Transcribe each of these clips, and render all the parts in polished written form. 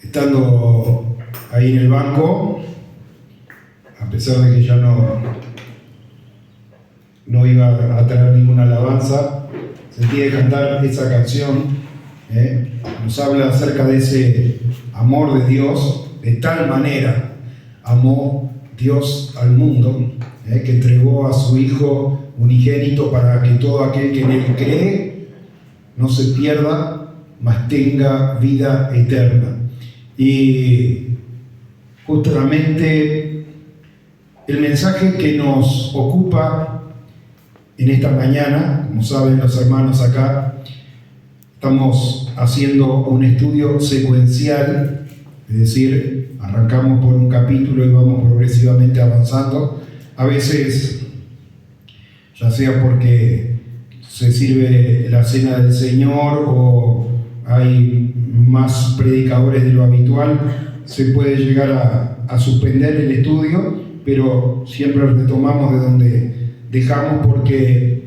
estando ahí en el banco, a pesar de que ya no iba a tener ninguna alabanza, sentí de cantar esa canción. Nos habla acerca de ese amor de Dios. De tal manera amó Dios al mundo, que entregó a su Hijo unigénito para que todo aquel que en Él cree no se pierda, mas tenga vida eterna. Y justamente el mensaje que nos ocupa en esta mañana, como saben los hermanos acá, estamos haciendo un estudio secuencial, es decir, arrancamos por un capítulo y vamos progresivamente avanzando. A veces, ya sea porque se sirve la cena del Señor o hay más predicadores de lo habitual, se puede llegar a suspender el estudio, pero siempre retomamos de donde dejamos, porque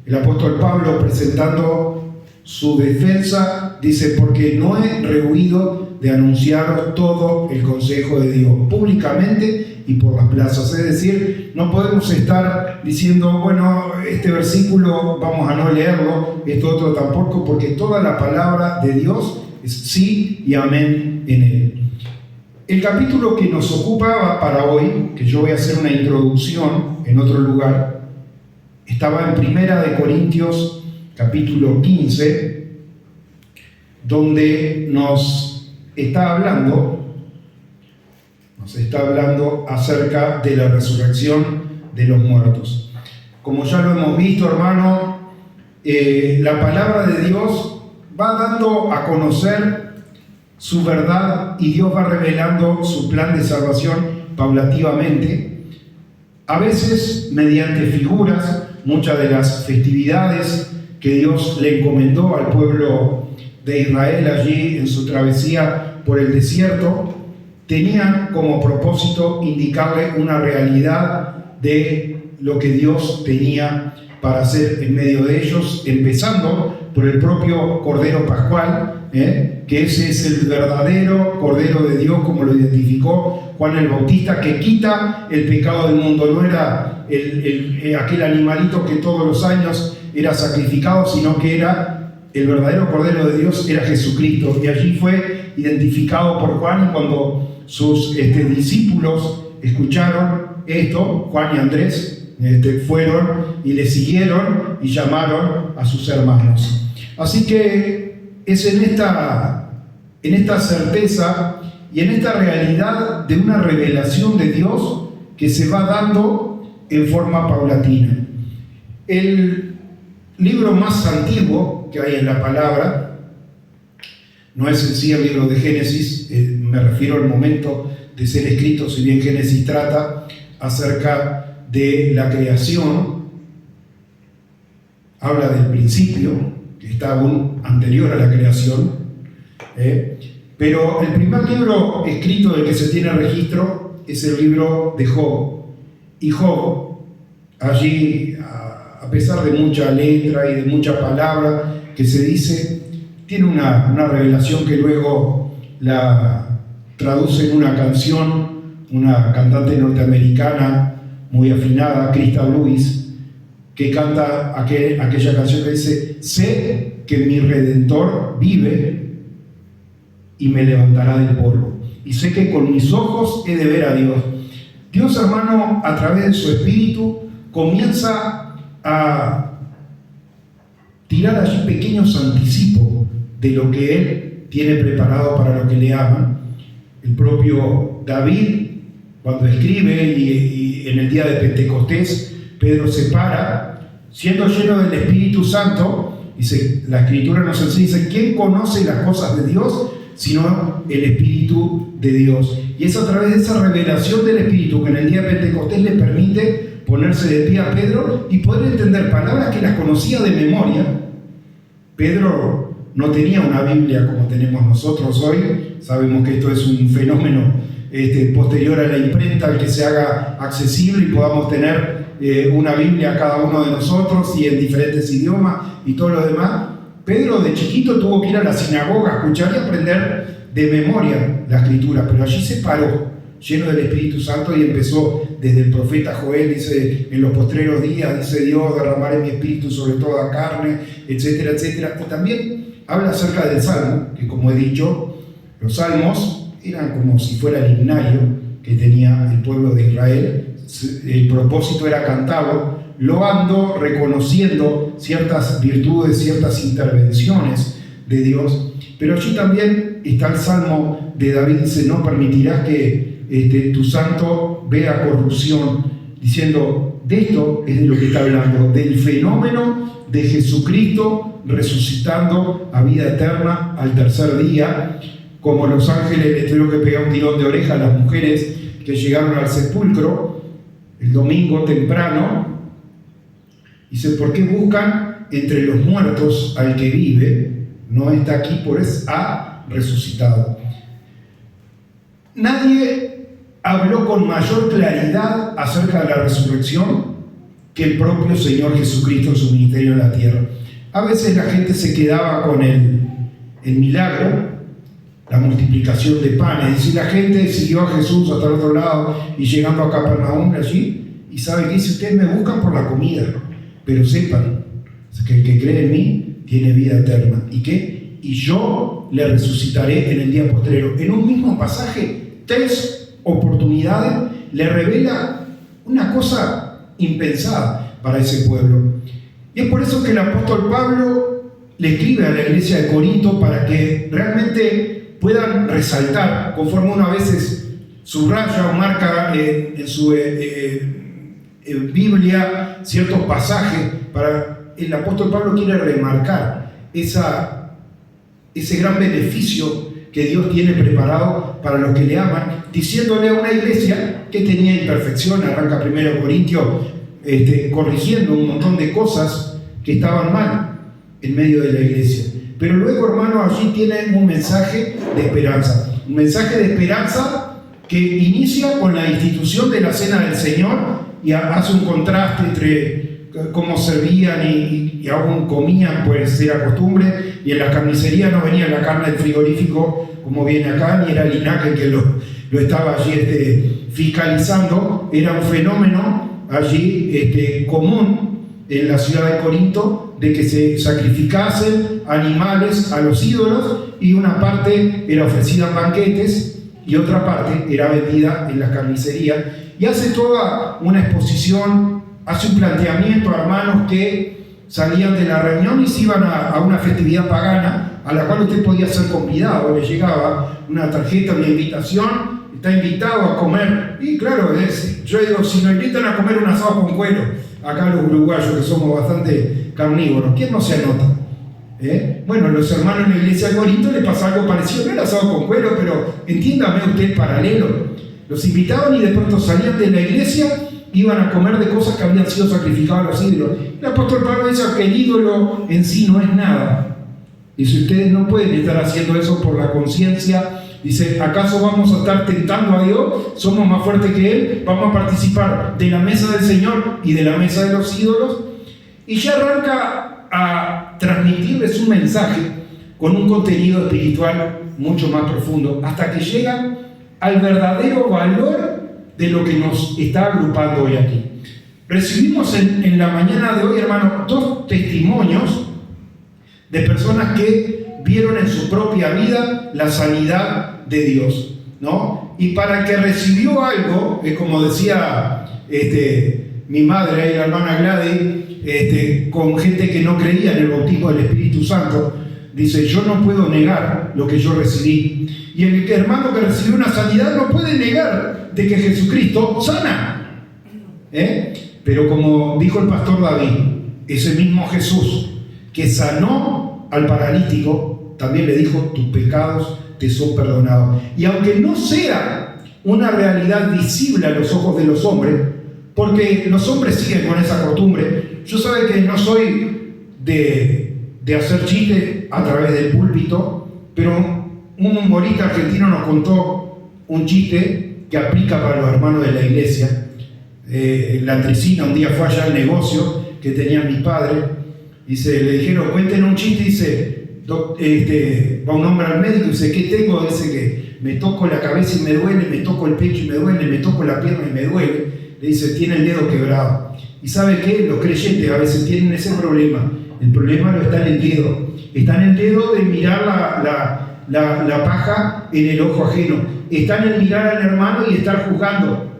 el apóstol Pablo, presentando su defensa, dice: porque no he rehuido de anunciaros todo el consejo de Dios públicamente y por las plazas. Es decir, no podemos estar diciendo, bueno, este versículo vamos a no leerlo, esto otro tampoco, porque toda la palabra de Dios es sí y amén en él. El capítulo que nos ocupaba para hoy, que yo voy a hacer una introducción en otro lugar, estaba en Primera de Corintios capítulo 15, donde nos está hablando acerca de la resurrección de los muertos. Como ya lo hemos visto, hermano, la palabra de Dios va dando a conocer su verdad y Dios va revelando su plan de salvación paulativamente, a veces mediante figuras. Muchas de las festividades que Dios le encomendó al pueblo de Israel allí en su travesía por el desierto tenían como propósito indicarle una realidad de lo que Dios tenía para hacer en medio de ellos, empezando por el propio Cordero Pascual, que ese es el verdadero Cordero de Dios, como lo identificó Juan el Bautista, que quita el pecado del mundo. No era aquel animalito que todos los años era sacrificado, sino que era el verdadero Cordero de Dios, era Jesucristo. Y allí fue identificado por Juan, y cuando sus discípulos escucharon esto, Juan y Andrés, fueron y le siguieron y llamaron a sus hermanos. Así que es en esta certeza y en esta realidad de una revelación de Dios que se va dando en forma paulatina. El libro más antiguo que hay en la palabra no es en sí el libro de Génesis, me refiero al momento de ser escrito, si bien Génesis trata acerca de la creación, habla del principio, que está aún anterior a la creación, pero el primer libro escrito del que se tiene registro es el libro de Job. Y Job, allí, a pesar de mucha letra y de mucha palabra que se dice, tiene una revelación que luego la traduce en una canción, una cantante norteamericana muy afinada, Crystal Lewis, que canta aquella canción que dice: sé que mi Redentor vive y me levantará del polvo, y sé que con mis ojos he de ver a Dios. Dios, hermano, a través de su Espíritu, comienza a tirar allí pequeños anticipos de lo que Él tiene preparado para los que le aman. El propio David, cuando escribe, y en el día de Pentecostés, Pedro se para, siendo lleno del Espíritu Santo, dice, la Escritura nos enseña, dice: ¿quién conoce las cosas de Dios sino el Espíritu de Dios? Y es a través de esa revelación del Espíritu que en el día de Pentecostés le permite ponerse de pie a Pedro y poder entender palabras que las conocía de memoria. Pedro no tenía una Biblia como tenemos nosotros hoy. Sabemos que esto es un fenómeno posterior a la imprenta, el que se haga accesible y podamos tener una Biblia cada uno de nosotros y en diferentes idiomas y todo lo demás. Pedro de chiquito tuvo que ir a la sinagoga a escuchar y aprender de memoria la escritura, pero allí se paró, lleno del Espíritu Santo, y empezó desde el profeta Joel, dice, en los postreros días, dice Dios, derramaré mi espíritu sobre toda carne, etcétera, etcétera. Y también habla acerca del Salmo, que como he dicho, los salmos eran como si fuera el himnario que tenía el pueblo de Israel. El propósito era cantarlo, loando, reconociendo ciertas virtudes, ciertas intervenciones de Dios. Pero allí también está el Salmo de David, dice, no permitirás que tu santo vea corrupción, diciendo, de esto es de lo que está hablando, del fenómeno de Jesucristo resucitando a vida eterna al tercer día, como los ángeles les tuvieron que pegar un tirón de oreja a las mujeres que llegaron al sepulcro el domingo temprano. Dice, ¿por qué buscan entre los muertos al que vive? No está aquí, por eso ha resucitado. Nadie habló con mayor claridad acerca de la resurrección que el propio Señor Jesucristo en su ministerio en la tierra. A veces la gente se quedaba con el milagro, la multiplicación de panes. Y la gente siguió a Jesús hasta el otro lado y llegando a Capernaum allí, y sabe que dice, ustedes me buscan por la comida, pero sepan que el que cree en mí tiene vida eterna. ¿Y qué? Y yo le resucitaré en el día postrero. En un mismo pasaje, 3 oportunidades le revela una cosa impensada para ese pueblo. Y es por eso que el apóstol Pablo le escribe a la iglesia de Corinto para que realmente puedan resaltar, conforme uno a veces subraya o marca en su Biblia ciertos pasajes. El apóstol Pablo quiere remarcar ese gran beneficio que Dios tiene preparado para los que le aman, diciéndole a una iglesia que tenía imperfección. Arranca 1 Corintios corrigiendo un montón de cosas que estaban mal en medio de la iglesia. Pero luego, hermano, allí tiene un mensaje de esperanza. Un mensaje de esperanza que inicia con la institución de la Cena del Señor y hace un contraste entre cómo servían y aún comían, pues era costumbre, y en la carnicería no venía la carne del frigorífico como viene acá, ni era el INAC el que lo estaba allí fiscalizando. Era un fenómeno allí común en la ciudad de Corinto, de que se sacrificasen animales a los ídolos, y una parte era ofrecida en banquetes y otra parte era vendida en las carnicerías. Y hace toda una exposición, hace un planteamiento a hermanos que salían de la reunión y se iban a una festividad pagana a la cual usted podía ser convidado. Le llegaba una tarjeta, una invitación, está invitado a comer. Y claro, yo digo, si nos invitan a comer un asado con cuero, acá los uruguayos que somos bastante carnívoros, ¿quién no se anota? Bueno, los hermanos en la iglesia de Corinto les pasa algo parecido, no el asado con cuero, pero entiéndame usted el paralelo. Los invitaban y de pronto salían de la iglesia, iban a comer de cosas que habían sido sacrificadas a los ídolos. El apóstol Pablo dice que el ídolo en sí no es nada. Dice, ustedes no pueden estar haciendo eso por la conciencia. Dice, ¿acaso vamos a estar tentando a Dios? ¿Somos más fuertes que Él? ¿Vamos a participar de la mesa del Señor y de la mesa de los ídolos? Y ya arranca a transmitirles un mensaje con un contenido espiritual mucho más profundo, hasta que llega al verdadero valor de lo que nos está agrupando hoy aquí. Recibimos en la mañana de hoy, hermano, 2 testimonios de personas que vieron en su propia vida la sanidad de Dios, ¿no? Y para el que recibió algo, como decía mi madre y la hermana Gladys, con gente que no creía en el bautismo del Espíritu Santo, dice, yo no puedo negar lo que yo recibí. Y el hermano que recibió una sanidad no puede negar de que Jesucristo sana. Pero como dijo el pastor David, ese mismo Jesús que sanó al paralítico, también le dijo, tus pecados te son perdonados. Y aunque no sea una realidad visible a los ojos de los hombres, porque los hombres siguen con esa costumbre, yo sabe que no soy de hacer chistes a través del púlpito, pero un humorista argentino nos contó un chiste que aplica para los hermanos de la iglesia. La Tricina un día fue allá al negocio que tenía mi padre, dice, le dijeron, cuenten un chiste, dice, va un hombre al médico y dice, ¿qué tengo? Dice que me toco la cabeza y me duele, me toco el pecho y me duele, me toco la pierna y me duele. Le dice, tiene el dedo quebrado. ¿Y sabe qué? Los creyentes a veces tienen ese problema. El problema no está en el dedo. Está en el dedo de mirar la paja en el ojo ajeno. Está en el mirar al hermano y estar juzgando.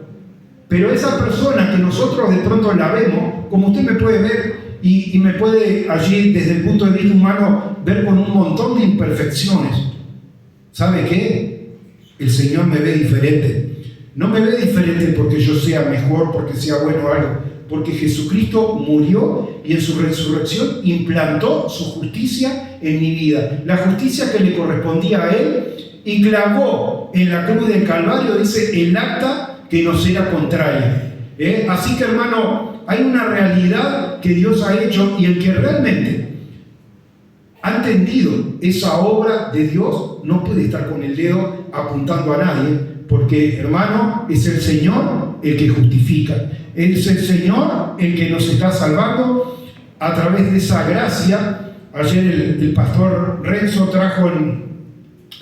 Pero esa persona que nosotros de pronto la vemos, como usted me puede ver y me puede allí desde el punto de vista humano ver con un montón de imperfecciones. ¿Sabe qué? El Señor me ve diferente. No me ve diferente porque yo sea mejor, porque sea bueno o algo, porque Jesucristo murió y en su resurrección implantó su justicia en mi vida. La justicia que le correspondía a Él, y clavó en la cruz del Calvario, dice, el acta que nos era contraria. Así que, hermano, hay una realidad que Dios ha hecho, y el que realmente ha entendido esa obra de Dios no puede estar con el dedo apuntando a nadie, porque, hermano, es el Señor el que justifica. Es el Señor el que nos está salvando a través de esa gracia. Ayer el pastor Renzo trajo en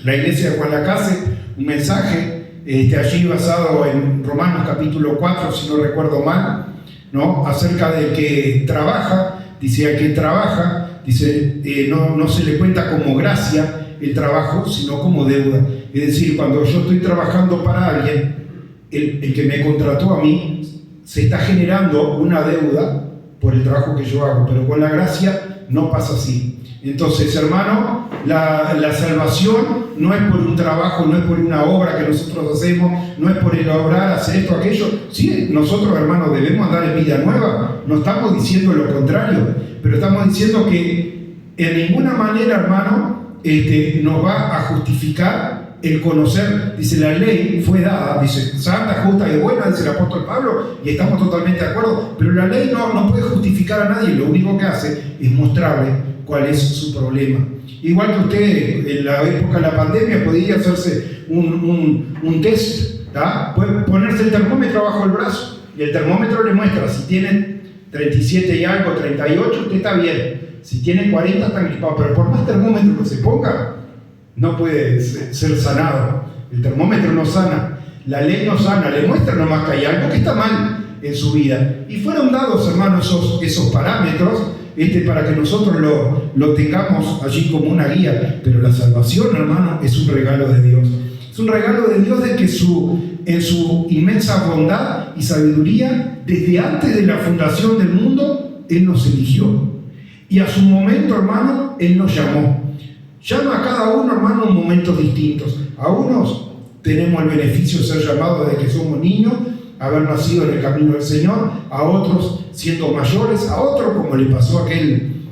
la iglesia de Juan Lacase un mensaje allí basado en Romanos capítulo 4, si no recuerdo mal, ¿no? Acerca del que trabaja. Dice, al que trabaja, dice, no se le cuenta como gracia el trabajo, sino como deuda. Es decir, cuando yo estoy trabajando para alguien, el que me contrató a mí, se está generando una deuda por el trabajo que yo hago, pero con la gracia no pasa así. Entonces, hermano, la salvación no es por un trabajo, no es por una obra que nosotros hacemos, no es por el obrar, hacer esto, aquello. Sí, nosotros, hermanos, debemos andar en vida nueva. No estamos diciendo lo contrario, pero estamos diciendo que en ninguna manera, hermano, nos va a justificar el conocer. Dice, la ley fue dada, dice, santa, justa y buena, dice el apóstol Pablo, y estamos totalmente de acuerdo, pero la ley no puede justificar a nadie. Lo único que hace es mostrarle cuál es su problema. Igual que usted en la época de la pandemia podía hacerse un test, ¿tá? Puede ponerse el termómetro bajo el brazo y el termómetro le muestra si tiene 37 y algo, 38, usted está bien. Si tiene 40 está gripado, pero por más termómetro que se ponga, no puede ser sanado. El termómetro no sana, la ley no sana, le muestra nomás que hay algo que está mal en su vida. Y fueron dados, hermanos, esos parámetros para que nosotros lo tengamos allí como una guía. Pero la salvación, hermano, es un regalo de Dios. Es un regalo de Dios de que en su inmensa bondad y sabiduría, desde antes de la fundación del mundo, Él nos eligió. Y a su momento, hermano, Él nos llamó. Llama a cada uno, hermano, en momentos distintos. A unos tenemos el beneficio de ser llamados desde que somos niños, haber nacido en el camino del Señor. A otros siendo mayores, a otros, como le pasó a aquel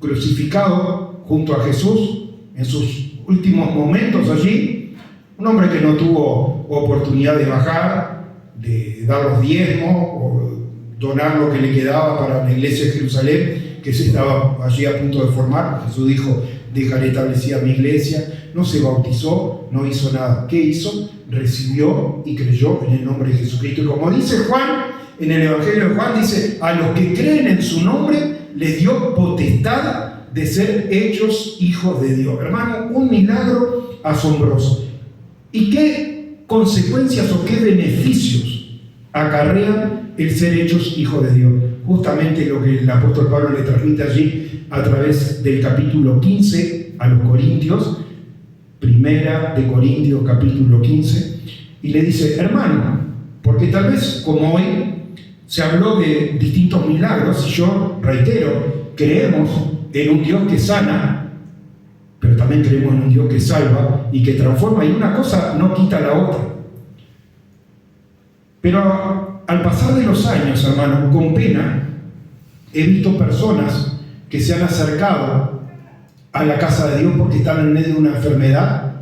crucificado junto a Jesús en sus últimos momentos allí, un hombre que no tuvo oportunidad de bajar, de dar los diezmos o donar lo que le quedaba para la iglesia de Jerusalén, que se estaba allí a punto de formar. Jesús dijo, dejaré establecida mi iglesia. No se bautizó, no hizo nada. ¿Qué hizo? Recibió y creyó en el nombre de Jesucristo. Y como dice Juan, en el Evangelio de Juan, dice, a los que creen en su nombre, les dio potestad de ser hechos hijos de Dios. Hermano, un milagro asombroso. ¿Y qué consecuencias o qué beneficios acarrean el ser hechos hijos de Dios? Justamente lo que el apóstol Pablo le transmite allí a través del capítulo 15 a los Corintios, Primera de Corintios capítulo 15, y le dice, hermano, porque tal vez como hoy se habló de distintos milagros, y yo reitero, creemos en un Dios que sana, pero también creemos en un Dios que salva y que transforma, y una cosa no quita la otra. Pero al pasar de los años, hermano, con pena, he visto personas que se han acercado a la casa de Dios porque están en medio de una enfermedad,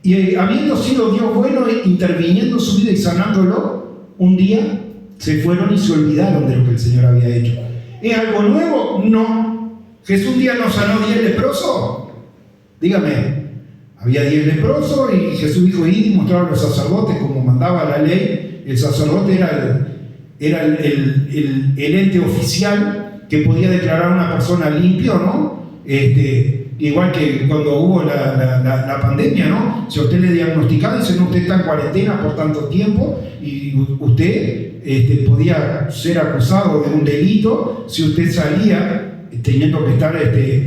y habiendo sido Dios bueno, interviniendo en su vida y sanándolo, un día se fueron y se olvidaron de lo que el Señor había hecho. ¿Es algo nuevo? No. ¿Jesús un día nos sanó 10 leprosos? Dígame, había 10 leprosos y Jesús dijo, id y mostrar a los sacerdotes como mandaba la ley. El sacerdote era el ente oficial que podía declarar a una persona limpia o no. igual que cuando hubo la pandemia, ¿no? Si a usted le diagnosticaban, dicen, no, usted está en cuarentena por tanto tiempo y usted podía ser acusado de un delito si usted salía teniendo que estar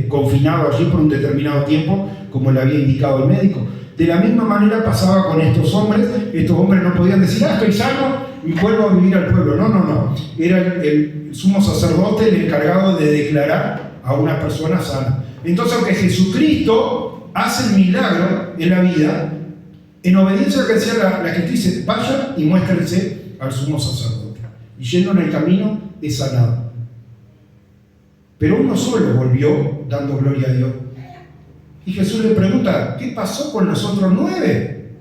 confinado allí por un determinado tiempo, como le había indicado el médico. De la misma manera pasaba con estos hombres no podían decir, estoy sano y vuelvo a vivir al pueblo. No. Era el sumo sacerdote el encargado de declarar a una persona sana. Entonces, aunque Jesucristo hace el milagro en la vida, en obediencia a lo que decía la que dice, vaya y muéstrense al sumo sacerdote. Y yendo en el camino es sanado. Pero uno solo volvió dando gloria a Dios. Y Jesús le pregunta, ¿qué pasó con los otros 9?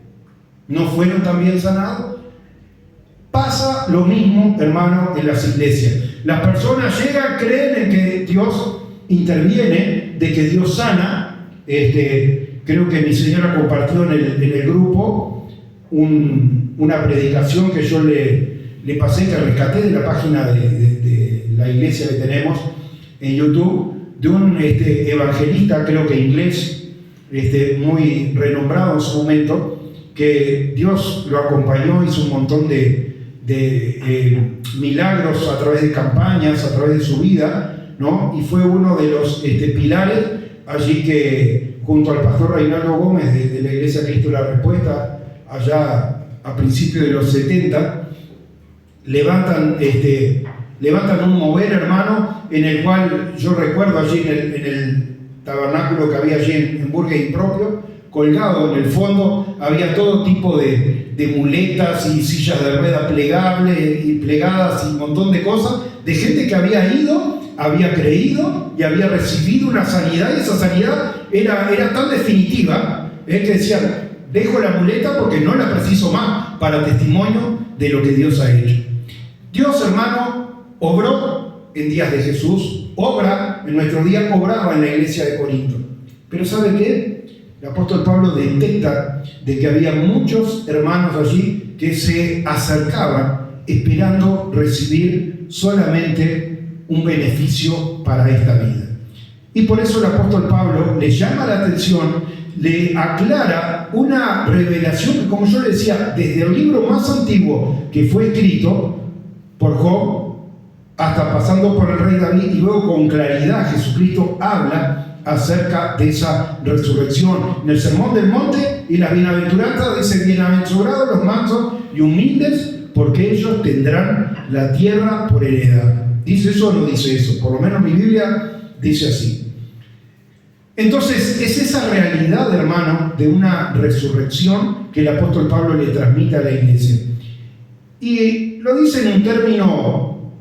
¿No fueron también sanados? Pasa lo mismo, hermano, en las iglesias. Las personas llegan, creen en que Dios interviene, de que Dios sana. Creo que mi señora compartió en el grupo una predicación que yo le pasé, que rescaté de la página de la iglesia que tenemos en YouTube, de un evangelista, creo que inglés, muy renombrado en su momento, que Dios lo acompañó, hizo un montón de milagros a través de campañas, a través de su vida, ¿no? Y fue uno de los pilares allí que, junto al pastor Reinaldo Gómez de la Iglesia Cristo la Respuesta, allá a principios de los 70, levantan un mover, hermano, en el cual yo recuerdo allí en el tabernáculo que había allí en Burger propio, colgado en el fondo, había todo tipo de muletas y sillas de rueda plegables y plegadas y un montón de cosas, de gente que había ido, había creído y había recibido una sanidad, y esa sanidad era tan definitiva, que decían, dejo la muleta porque no la preciso más, para testimonio de lo que Dios ha hecho. Dios, hermano, obró en días de Jesús, obra en nuestro día, obraba en la iglesia de Corinto. Pero ¿sabe qué? El apóstol Pablo detecta de que había muchos hermanos allí que se acercaban esperando recibir solamente un beneficio para esta vida. Y por eso el apóstol Pablo le llama la atención, le aclara una revelación que, como yo le decía, desde el libro más antiguo que fue escrito por Job, hasta pasando por el rey David, y luego con claridad Jesucristo habla acerca de esa resurrección. En el Sermón del Monte y las bienaventuranzas dice, bienaventurados los mansos y humildes, porque ellos tendrán la tierra por heredad. ¿Dice eso o no dice eso? Por lo menos mi Biblia dice así. Entonces, es esa realidad, hermano, de una resurrección que el apóstol Pablo le transmite a la iglesia. Y lo dice en un término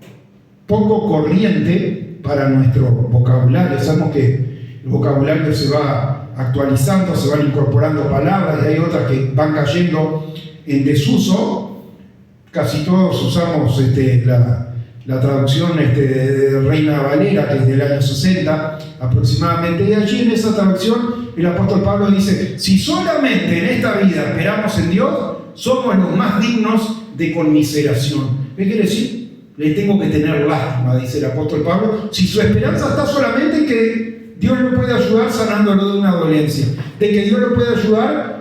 poco corriente para nuestro vocabulario. Sabemos que el vocabulario se va actualizando, se van incorporando palabras y hay otras que van cayendo en desuso. Casi todos usamos la traducción de Reina Valera, que es del año 60 aproximadamente, y allí en esa traducción el apóstol Pablo dice, si solamente en esta vida esperamos en Dios, somos los más dignos de conmiseración. ¿Qué quiere decir? Le tengo que tener lástima, dice el apóstol Pablo, si su esperanza está solamente en que Dios lo puede ayudar sanándolo de una dolencia, de que Dios lo puede ayudar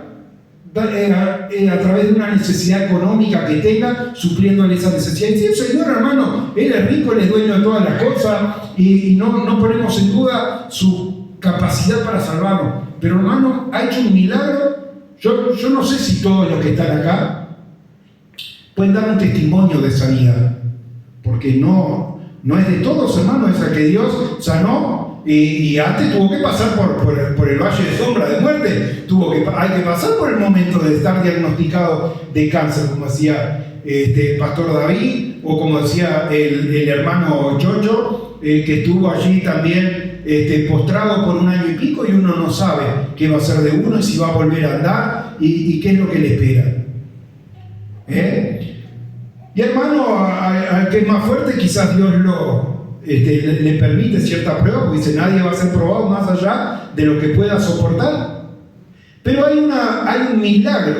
a través de una necesidad económica que tenga, supliéndole esa necesidad. Y si el Señor, hermano, Él es rico, Él es dueño de todas las cosas, y no ponemos en duda su capacidad para salvarnos. Pero, hermano, ha hecho un milagro. Yo no sé si todos los que están acá pueden dar un testimonio de sanidad, porque no es de todos, hermano, es a que Dios sanó. Y antes tuvo que pasar por el valle de sombra de muerte, hay que pasar por el momento de estar diagnosticado de cáncer, como decía el pastor David, o como decía el hermano Chocho, que estuvo allí también postrado por 1 año y pico, y uno no sabe qué va a ser de uno y si va a volver a andar y qué es lo que le espera. Y hermano, al que es más fuerte quizás Dios le permite cierta prueba, porque dice, nadie va a ser probado más allá de lo que pueda soportar. Pero hay un milagro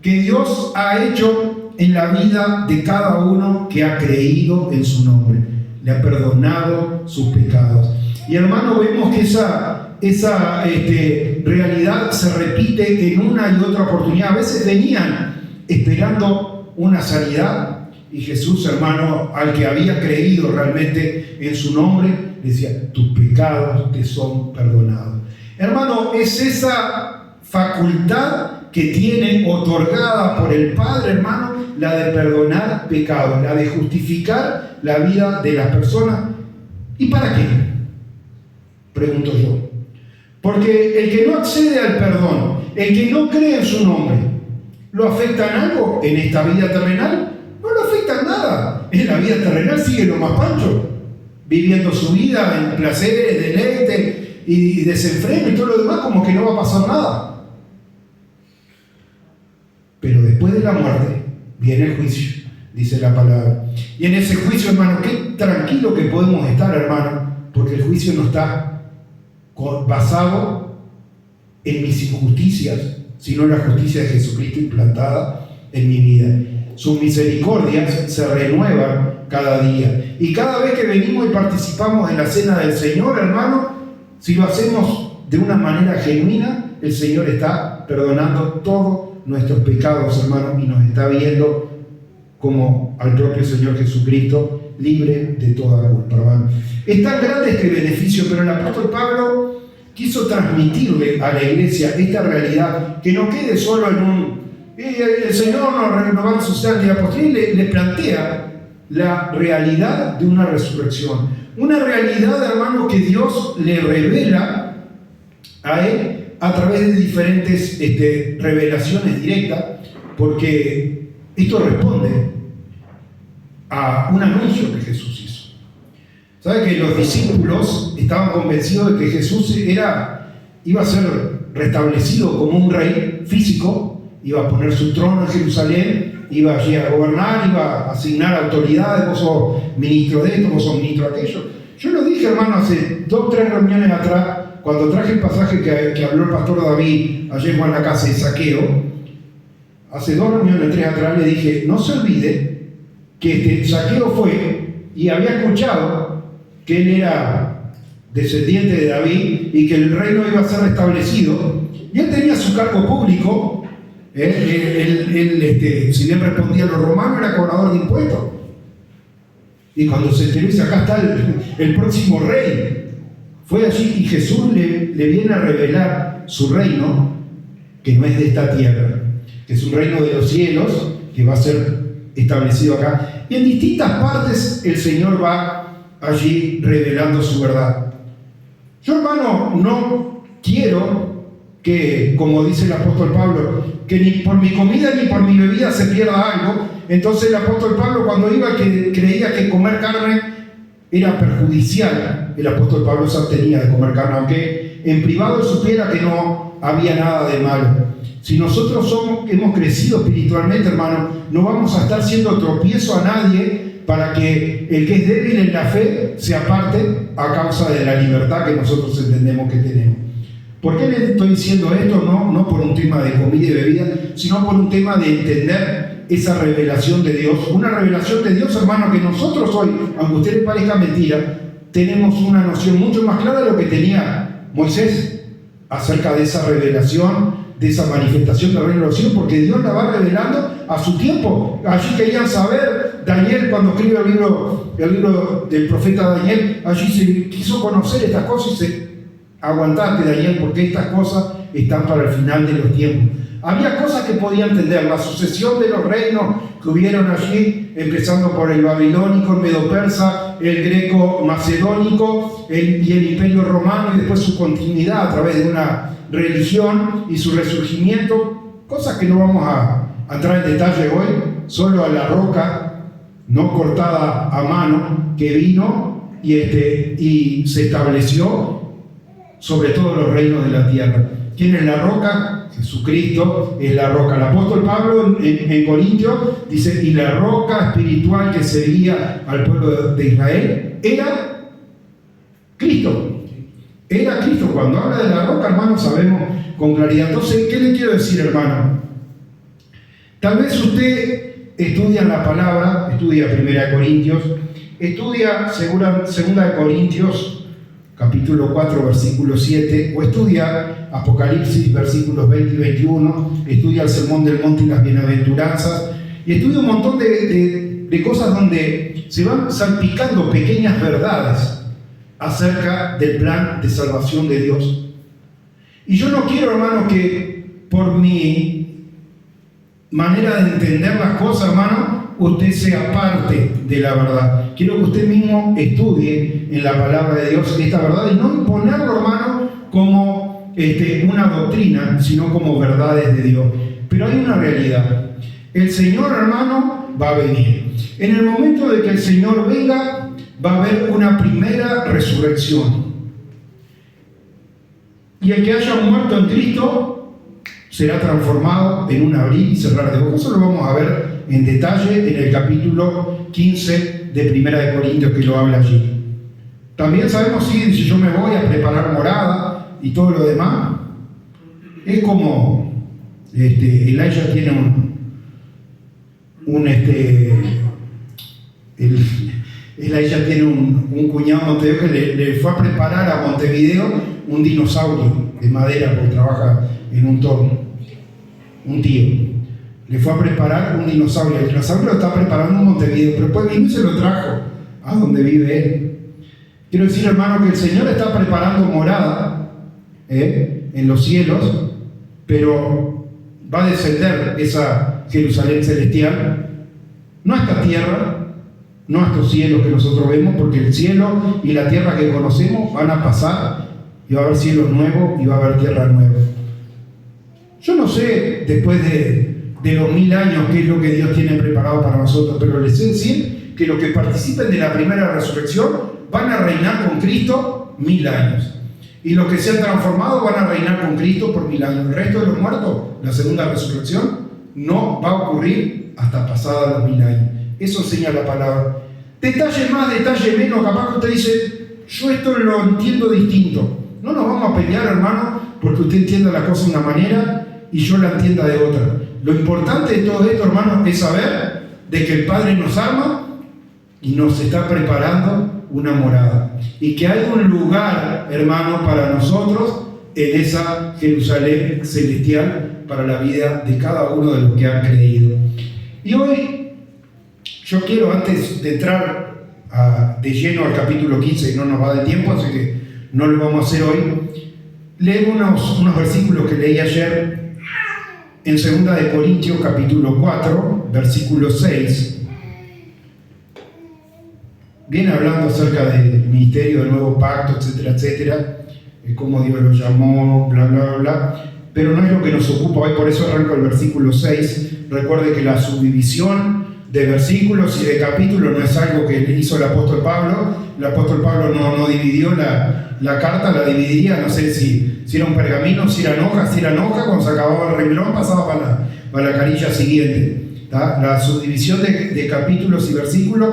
que Dios ha hecho en la vida de cada uno que ha creído en su nombre. Le ha perdonado sus pecados. Y hermano, vemos que esa esa realidad se repite en una y otra oportunidad. A veces venían esperando una sanidad y Jesús, hermano, al que había creído realmente en su nombre, decía: tus pecados te son perdonados. Hermano, es esa facultad que tiene otorgada por el Padre, hermano, la de perdonar pecados, la de justificar la vida de las personas. ¿Y para qué? Pregunto yo. Porque el que no accede al perdón, el que no cree en su nombre, ¿lo afecta en algo en esta vida terrenal? No lo afecta en nada. En la vida terrenal sigue lo más pancho, viviendo su vida en placeres, deleite y desenfreno y todo lo demás, como que no va a pasar nada. Pero después de la muerte viene el juicio, dice la palabra. Y en ese juicio, hermano, qué tranquilo que podemos estar, hermano, porque el juicio no está basado en mis injusticias, sino en la justicia de Jesucristo implantada en mi vida. Sus misericordias se renuevan cada día. Y cada vez que venimos y participamos en la cena del Señor, hermano, si lo hacemos de una manera genuina, el Señor está perdonando todos nuestros pecados, hermano, y nos está viendo como al propio Señor Jesucristo, libre de toda culpa, hermano. Es tan grande este beneficio, pero el apóstol Pablo quiso transmitirle a la iglesia esta realidad, que no quede solo en un... el Señor nos renovó su sangre apóstol, le plantea la realidad de una resurrección. Una realidad, hermano, que Dios le revela a él a través de diferentes revelaciones directas, porque esto responde a un anuncio que Jesús hizo. ¿Sabe que los discípulos estaban convencidos de que Jesús iba a ser restablecido como un rey físico, iba a poner su trono en Jerusalén, iba allí a gobernar, iba a asignar autoridades, vos sos ministro de esto, vos sos ministro de aquello? Yo lo dije, hermano, hace 2 o 3 reuniones atrás, cuando traje el pasaje que habló el pastor David ayer en la casa de Zaqueo. Hace 2 reuniones, 3 atrás, le dije: no se olvide que Zaqueo fue y había escuchado que él era descendiente de David y que el reino iba a ser restablecido, y él tenía su cargo público. Él, si bien respondía a los romanos, era cobrador de impuestos. Y cuando se enteró, dice: acá está el próximo rey. Fue allí y Jesús le viene a revelar su reino, que no es de esta tierra, que es un reino de los cielos, que va a ser establecido acá. Y en distintas partes el Señor va allí revelando su verdad. Yo, hermano, no quiero que, como dice el apóstol Pablo, que ni por mi comida ni por mi bebida se pierda algo. Entonces el apóstol Pablo, cuando iba, que creía que comer carne era perjudicial, el apóstol Pablo se abstenía de comer carne, aunque en privado supiera que no había nada de malo. Si nosotros hemos crecido espiritualmente, hermano, no vamos a estar siendo tropiezo a nadie para que el que es débil en la fe se aparte a causa de la libertad que nosotros entendemos que tenemos. ¿Por qué le estoy diciendo esto? No por un tema de comida y bebida, sino por un tema de entender esa revelación de Dios. Una revelación de Dios, hermano, que nosotros hoy, aunque a usted le parezca mentira, tenemos una noción mucho más clara de lo que tenía Moisés acerca de esa revelación, de esa manifestación del reino de los cielos, porque Dios la va revelando a su tiempo. Allí querían saber, Daniel, cuando escribe el libro del profeta Daniel, allí se quiso conocer estas cosas y se aguantate, Daniel, porque estas cosas están para el final de los tiempos. Había cosas que podía entender, la sucesión de los reinos que hubieron allí, empezando por el babilónico, el medo-persa, el greco-macedónico y el imperio romano, y después su continuidad a través de una religión y su resurgimiento, cosas que no vamos a entrar en detalle hoy, solo a la roca no cortada a mano que vino y se estableció sobre todos los reinos de la tierra. ¿Quién es la roca? Jesucristo es la roca. El apóstol Pablo en Corintios dice: y la roca espiritual que seguía al pueblo de Israel era Cristo. Era Cristo. Cuando habla de la roca, hermano, sabemos con claridad. Entonces, ¿qué le quiero decir, hermano? Tal vez usted estudia la palabra, estudia 1 Corintios, estudia 2 Corintios capítulo 4, versículo 7, o estudia Apocalipsis, versículos 20 y 21, estudia el Sermón del Monte y las Bienaventuranzas, y estudia un montón de cosas donde se van salpicando pequeñas verdades acerca del plan de salvación de Dios. Y yo no quiero, hermano, que por mi manera de entender las cosas, hermano, usted sea parte de la verdad. Quiero que usted mismo estudie en la palabra de Dios esta verdad y no imponerlo, hermano, como una doctrina, sino como verdades de Dios. Pero hay una realidad. El Señor, hermano, va a venir. En el momento de que el Señor venga, va a haber una primera resurrección. Y el que haya muerto en Cristo será transformado en un abrir y cerrar de ojos. Eso lo vamos a ver en detalle en el capítulo 15 de Primera de Corintios, que lo habla allí. También sabemos, sí, si yo me voy a preparar morada y todo lo demás, es como Elijah tiene Elijah tiene un cuñado en Montevideo que le fue a preparar a Montevideo un dinosaurio de madera, porque trabaja en un torno, un tío. Le fue a preparar un dinosaurio. El dinosaurio lo está preparando en Montevideo, pero después vino y se lo trajo a donde vive él. Quiero decir, hermano, que el Señor está preparando morada en los cielos, pero va a descender esa Jerusalén celestial, no a esta tierra, no a estos cielos que nosotros vemos, porque el cielo y la tierra que conocemos van a pasar, y va a haber cielos nuevos y va a haber tierra nueva. Yo no sé, después de los 1000 años, qué es lo que Dios tiene preparado para nosotros, pero les sé decir que los que participen de la primera resurrección van a reinar con Cristo 1000 años. Y los que se han transformado van a reinar con Cristo por 1000 años. El resto de los muertos, la segunda resurrección, no va a ocurrir hasta pasada los 1000 años. Eso enseña la palabra. Detalle más, detalle menos, capaz que usted dice, yo esto lo entiendo distinto. No nos vamos a pelear, hermano, porque usted entienda la cosa de una manera y yo la entienda de otra. Lo importante de todo esto, hermano, es saber de que el Padre nos ama y nos está preparando una morada. Y que hay un lugar, hermano, para nosotros en esa Jerusalén celestial para la vida de cada uno de los que han creído. Y hoy yo quiero, antes de entrar de lleno al capítulo 15, y no nos va de tiempo, así que no lo vamos a hacer hoy, leer unos versículos que leí ayer en 2 de Corintios capítulo 4, versículo 6. Viene hablando acerca del ministerio del nuevo pacto, etcétera, etcétera, cómo Dios lo llamó, bla, bla, bla, bla. Pero no es lo que nos ocupa hoy, por eso arranco el versículo 6. Recuerde que la subdivisión de versículos y de capítulos no es algo que hizo el apóstol Pablo. El apóstol Pablo no dividió la carta, la dividiría, no sé si era un pergamino, si eran hojas, cuando se acababa el renglón pasaba para la carilla siguiente. ¿Tá? La subdivisión de capítulos y versículos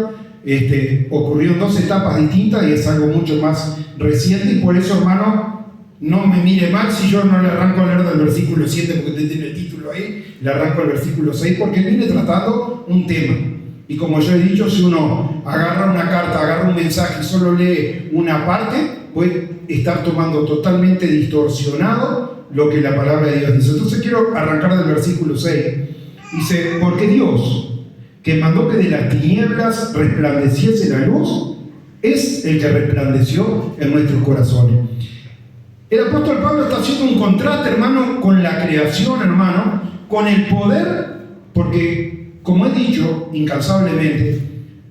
ocurrió en 2 etapas distintas y es algo mucho más reciente, y por eso, hermano, no me mire mal si yo no le arranco a leer del versículo 7 porque usted tiene el título ahí, le arranco al versículo 6 porque viene tratando un tema. Y como yo he dicho, si uno agarra una carta, agarra un mensaje y solo lee una parte, puede estar tomando totalmente distorsionado lo que la palabra de Dios dice. Entonces quiero arrancar del versículo 6. Dice, porque Dios, que mandó que de las tinieblas resplandeciese la luz, es el que resplandeció en nuestros corazones. El apóstol Pablo está haciendo un contraste, hermano, con la creación, hermano, con el poder, porque, como he dicho incansablemente,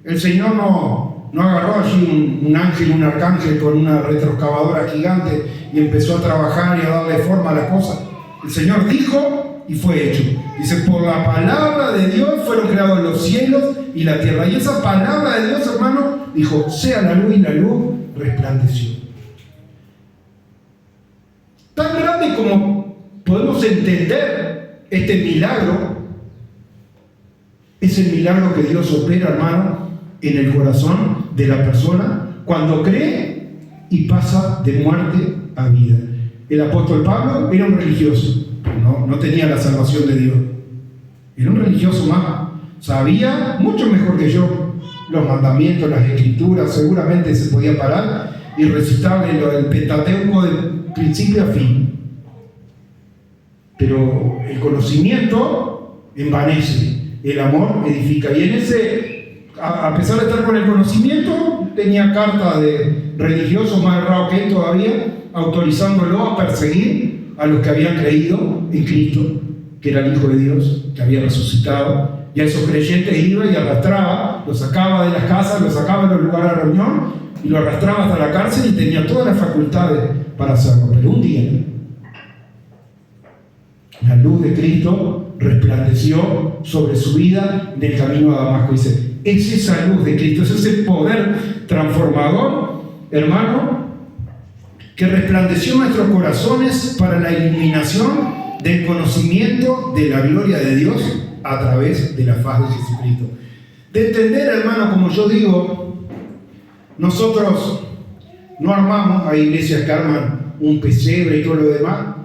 el Señor no agarró allí un ángel, un arcángel con una retroexcavadora gigante y empezó a trabajar y a darle forma a las cosas. El Señor dijo y fue hecho. Dice, por la palabra de Dios fueron creados los cielos y la tierra. Y esa palabra de Dios, hermano, dijo, sea la luz, y la luz resplandeció. Tan grande como podemos entender este milagro, es el milagro que Dios opera, hermano, en el corazón de la persona cuando cree y pasa de muerte a vida. El apóstol Pablo era un religioso, no tenía la salvación de Dios. Era un religioso más, sabía mucho mejor que yo los mandamientos, las escrituras, seguramente se podía parar y recitarle el Pentateuco de principio a fin. Pero el conocimiento envanece, el amor edifica. Y en ese, a pesar de estar con el conocimiento, tenía carta de religiosos más errados que él todavía, autorizándolo a perseguir a los que habían creído en Cristo, que era el Hijo de Dios, que había resucitado. Y a esos creyentes iba y arrastraba, los sacaba de las casas, los sacaba de los lugares de reunión y lo arrastraba hasta la cárcel y tenía todas las facultades para hacerlo. Pero un día, la luz de Cristo resplandeció sobre su vida en el camino a Damasco. Dice, es esa luz de Cristo, es ese poder transformador, hermano, que resplandeció en nuestros corazones para la iluminación del conocimiento de la gloria de Dios a través de la faz de Jesucristo. De entender, hermano, como yo digo, nosotros no armamos, hay iglesias que arman un pesebre y todo lo demás.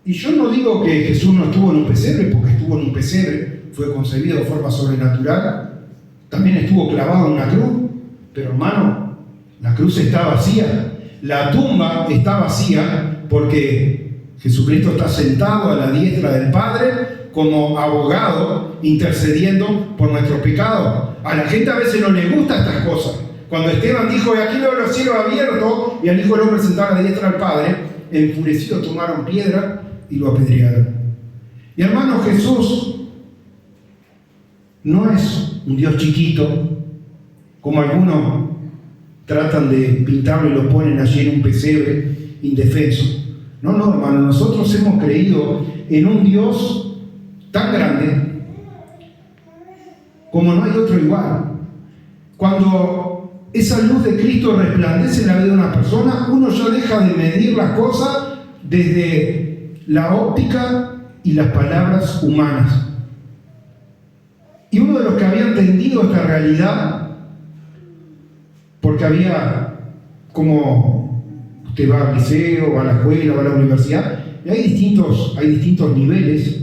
Y yo no digo que Jesús no estuvo en un pesebre, porque estuvo en un pesebre, fue concebido de forma sobrenatural, también estuvo clavado en una cruz, pero hermano, la cruz está vacía, la tumba está vacía, porque Jesucristo está sentado a la diestra del Padre como abogado intercediendo por nuestros pecados. A la gente a veces no le gustan estas cosas. Cuando Esteban dijo, aquí veo los cielos abiertos, y al Hijo del Hombre sentado a la diestra del Padre, enfurecidos tomaron piedra y lo apedrearon. Y hermano, Jesús no es un Dios chiquito, como algunos tratan de pintarlo y lo ponen allí en un pesebre indefenso. No, hermano, nosotros hemos creído en un Dios tan grande como no hay otro igual. Cuando esa luz de Cristo resplandece en la vida de una persona, uno ya deja de medir las cosas desde la óptica y las palabras humanas. Y uno de los que había entendido esta realidad, porque había, como usted va al liceo, va a la escuela, va a la universidad, y hay distintos niveles,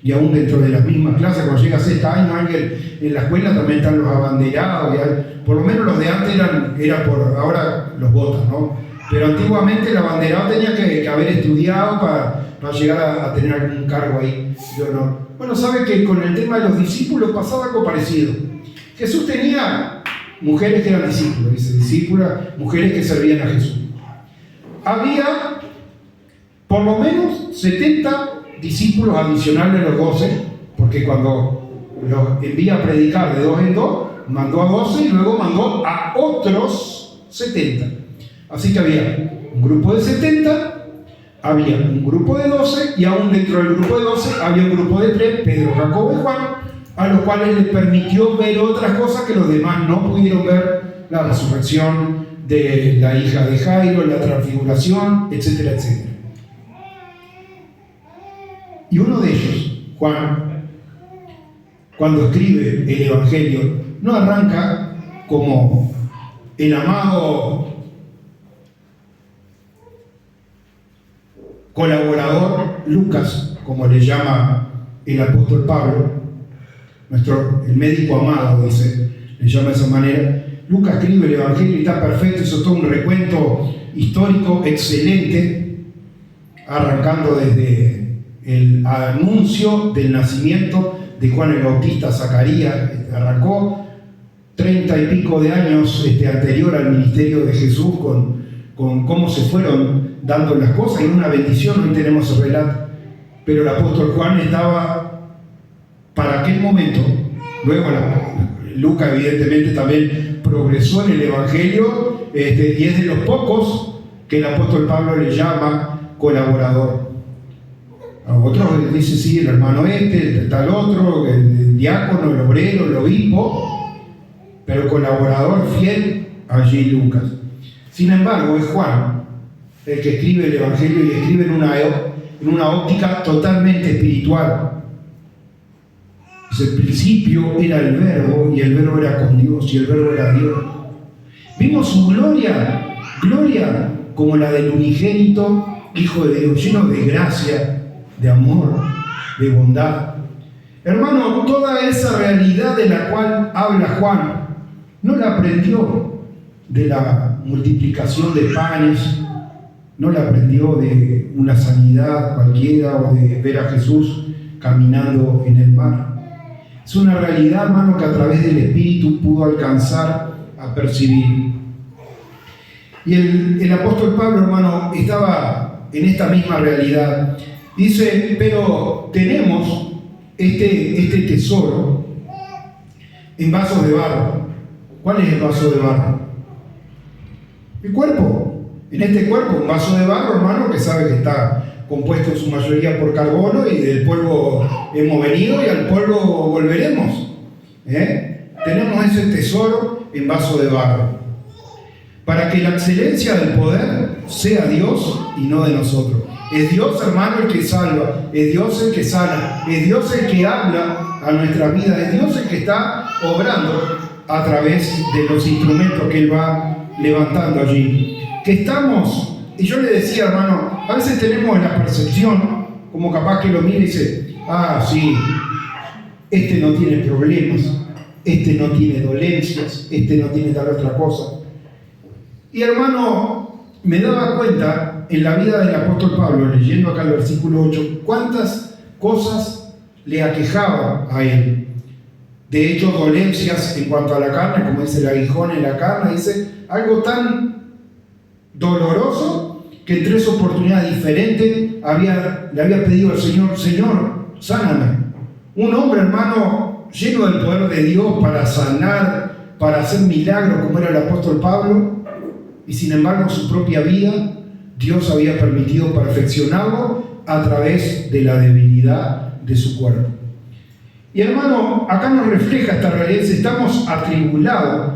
y aún dentro de las mismas clases, cuando llega a sexto año, en la escuela también están los abanderados, por lo menos los de antes eran por, ahora los votan, ¿no? Pero antiguamente el abanderado tenía que haber estudiado para llegar a tener algún cargo ahí de honor. Bueno, sabe que con el tema de los discípulos pasaba algo parecido. Jesús tenía mujeres que eran discípulos, dice discípulas, mujeres que servían a Jesús. Había por lo menos 70 discípulos adicionales a los 12, porque cuando los envía a predicar de 2 en 2, mandó a 12 y luego mandó a otros 70. Así que había un grupo de 70, había un grupo de 12 y aún dentro del grupo de 12 había un grupo de 3, Pedro, Jacobo y Juan, a los cuales les permitió ver otras cosas que los demás no pudieron ver: la resurrección de la hija de Jairo, la transfiguración, etcétera, etcétera. Y uno de ellos, Juan, cuando escribe el Evangelio, no arranca como el amado colaborador Lucas, como le llama el apóstol Pablo, el médico amado, dice, le llama de esa manera. Lucas escribe el Evangelio y está perfecto, hizo todo un recuento histórico excelente, arrancando desde el anuncio del nacimiento de Juan el Bautista a Zacarías. Arrancó 30 y pico de años anterior al ministerio de Jesús con cómo se fueron dando las cosas, y una bendición. Hoy tenemos el relato, pero el apóstol Juan estaba para aquel momento. Luego Lucas evidentemente también progresó en el Evangelio, y es de los pocos que el apóstol Pablo le llama colaborador. A otros dice sí, el hermano el tal otro, el diácono, el obrero, el obispo, pero colaborador fiel allí Lucas. Sin embargo, es Juan el que escribe el Evangelio, y escribe en una óptica totalmente espiritual. Desde el principio era el Verbo, y el Verbo era con Dios, y el Verbo era Dios. Vimos su gloria como la del unigénito Hijo de Dios, lleno de gracia, de amor, de bondad. Hermano, toda esa realidad de la cual habla Juan no la aprendió de la multiplicación de panes no la aprendió de una sanidad cualquiera o de ver a Jesús caminando en el mar. Es una realidad, hermano, que a través del Espíritu pudo alcanzar a percibir. Y el apóstol Pablo, hermano, estaba en esta misma realidad. Dice, pero tenemos este tesoro en vasos de barro. ¿Cuál es el vaso de barro? El cuerpo. En este cuerpo, un vaso de barro, hermano, que sabe que está compuesto en su mayoría por carbono y del polvo hemos venido y al polvo volveremos. Tenemos ese tesoro en vaso de barro. Para que la excelencia del poder sea Dios y no de nosotros. Es Dios, hermano, el que salva, es Dios el que sana, es Dios el que habla a nuestra vida, es Dios el que está obrando a través de los instrumentos que Él va levantando allí. Que estamos, y yo le decía, hermano, a veces tenemos la percepción, como capaz que lo mire y dice, sí, este no tiene problemas, este no tiene dolencias, este no tiene tal otra cosa. Y hermano, me daba cuenta en la vida del apóstol Pablo, leyendo acá el versículo 8, cuántas cosas le aquejaban a él. De hecho, dolencias en cuanto a la carne, como dice el aguijón en la carne, dice algo tan doloroso que en 3 oportunidades diferentes le había pedido al Señor, Señor, sáname. Un hombre, hermano, lleno del poder de Dios para sanar, para hacer milagros como era el apóstol Pablo, y sin embargo su propia vida Dios había permitido perfeccionarlo a través de la debilidad de su cuerpo. Y hermano, acá nos refleja esta realidad. Estamos atribulados.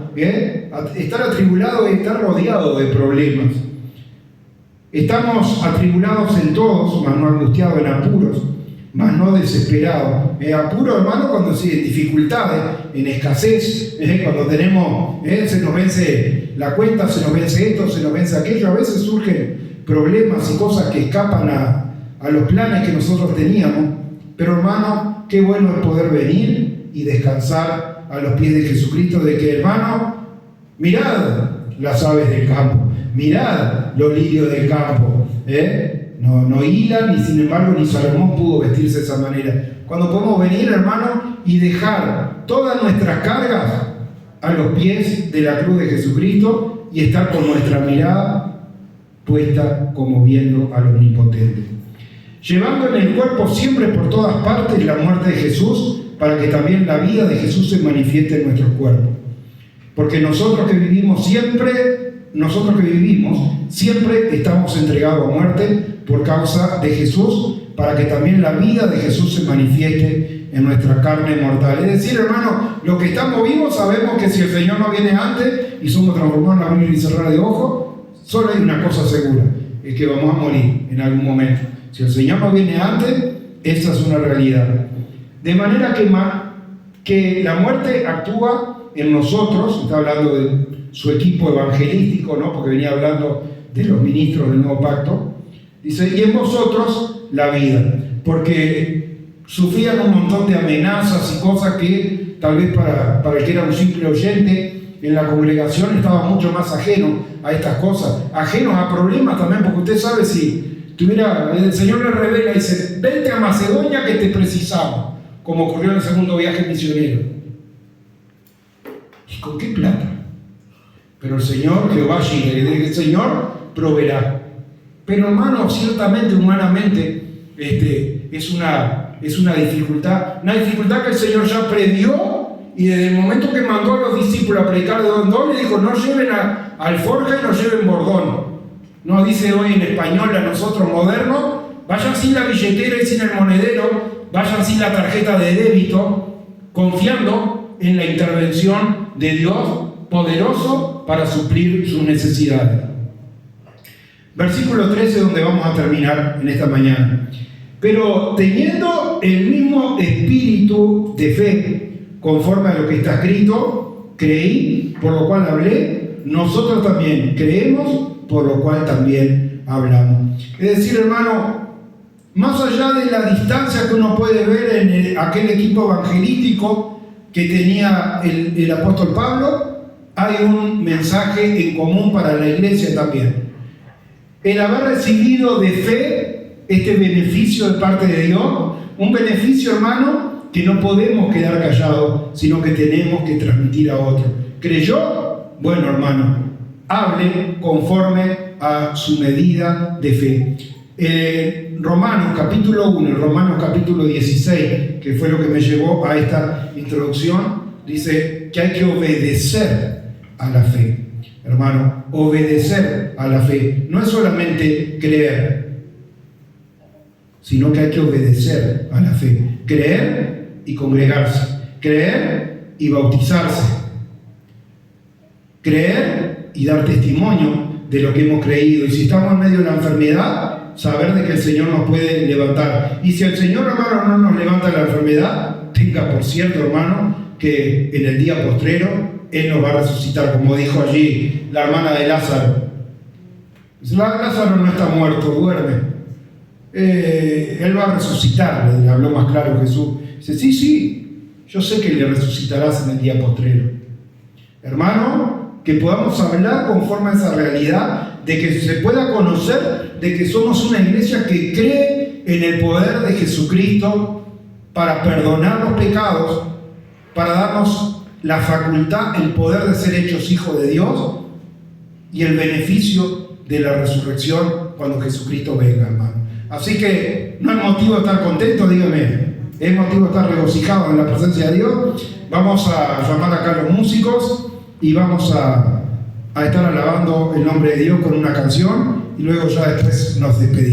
Estar atribulado es estar rodeado de problemas. Estamos atribulados en todos, mas no angustiados, en apuros, mas no desesperados. Apuro, hermano, cuando sí, en dificultades, en escasez, cuando tenemos, se nos vence la cuenta, se nos vence esto, se nos vence aquello. A veces surgen problemas y cosas que escapan a los planes que nosotros teníamos. Pero hermano, qué bueno es poder venir y descansar a los pies de Jesucristo, de que, hermano, mirad las aves del campo, mirad los lirios del campo, no hilan, y sin embargo ni Salomón pudo vestirse de esa manera. Cuando podemos venir, hermano, y dejar todas nuestras cargas a los pies de la cruz de Jesucristo y estar con nuestra mirada puesta como viendo al Omnipotente. Llevando en el cuerpo siempre por todas partes la muerte de Jesús, para que también la vida de Jesús se manifieste en nuestros cuerpos. Porque nosotros que vivimos siempre estamos entregados a muerte por causa de Jesús, para que también la vida de Jesús se manifieste en nuestra carne mortal. Es decir, hermano, los que estamos vivos sabemos que si el Señor no viene antes y somos transformados en abrir y cerrar de ojos, solo hay una cosa segura, es que vamos a morir en algún momento. Si el Señor no viene antes, esa es una realidad. De manera que la muerte actúa en nosotros. Está hablando de su equipo evangelístico, ¿no? Porque venía hablando de los ministros del nuevo pacto. Dice, y en vosotros la vida. Porque sufrían un montón de amenazas y cosas que tal vez para el que era un simple oyente en la congregación estaba mucho más ajeno a estas cosas. Ajenos a problemas también, porque usted sabe si el Señor le revela y dice, vente a Macedonia que te precisamos, como ocurrió en el segundo viaje misionero. ¿Y con qué plata? Pero el Señor, Jehová Jireh, el Señor proveerá. Pero hermano, ciertamente, humanamente, es una dificultad, que el Señor ya previó, y desde el momento que mandó a los discípulos a predicar de Dondón, le dijo, no lleven alforja y no lleven bordón. No dice hoy en español a nosotros modernos, vayan sin la billetera y sin el monedero, vayan sin la tarjeta de débito, confiando en la intervención de Dios poderoso para suplir sus necesidades. Versículo 13, donde vamos a terminar en esta mañana. Pero teniendo el mismo espíritu de fe, conforme a lo que está escrito, creí, por lo cual hablé, nosotros también creemos, por lo cual también hablamos. Es decir, hermano, más allá de la distancia que uno puede ver en aquel equipo evangelístico que tenía el apóstol Pablo, hay un mensaje en común para la iglesia también. El haber recibido de fe este beneficio de parte de Dios, un beneficio, hermano, que no podemos quedar callados, sino que tenemos que transmitir a otro. ¿Creyó? Bueno, hermano, hable conforme a su medida de fe. Romanos capítulo 1, Romanos capítulo 16, que fue lo que me llevó a esta introducción, dice que hay que obedecer a la fe. Hermano, obedecer a la fe no es solamente creer, sino que hay que obedecer a la fe. Creer y congregarse, creer y bautizarse, creer y dar testimonio de lo que hemos creído. Y si estamos en medio de la enfermedad, saber de que el Señor nos puede levantar. Y si el Señor, hermano, no nos levanta la enfermedad, tenga por cierto, hermano, que en el día postrero Él nos va a resucitar, como dijo allí la hermana de Lázaro. Lázaro no está muerto, duerme. Él va a resucitar, le habló más claro Jesús. Dice, sí, yo sé que le resucitarás en el día postrero. Hermano, que podamos hablar conforme a esa realidad, de que se pueda conocer de que somos una iglesia que cree en el poder de Jesucristo para perdonar los pecados, para darnos la facultad, el poder de ser hechos hijos de Dios y el beneficio de la resurrección cuando Jesucristo venga, hermano. Así que no es motivo de estar contento, dígame, es motivo de estar regocijado en la presencia de Dios. Vamos a llamar acá a los músicos y vamos a estar alabando el nombre de Dios con una canción y luego ya después nos despedimos.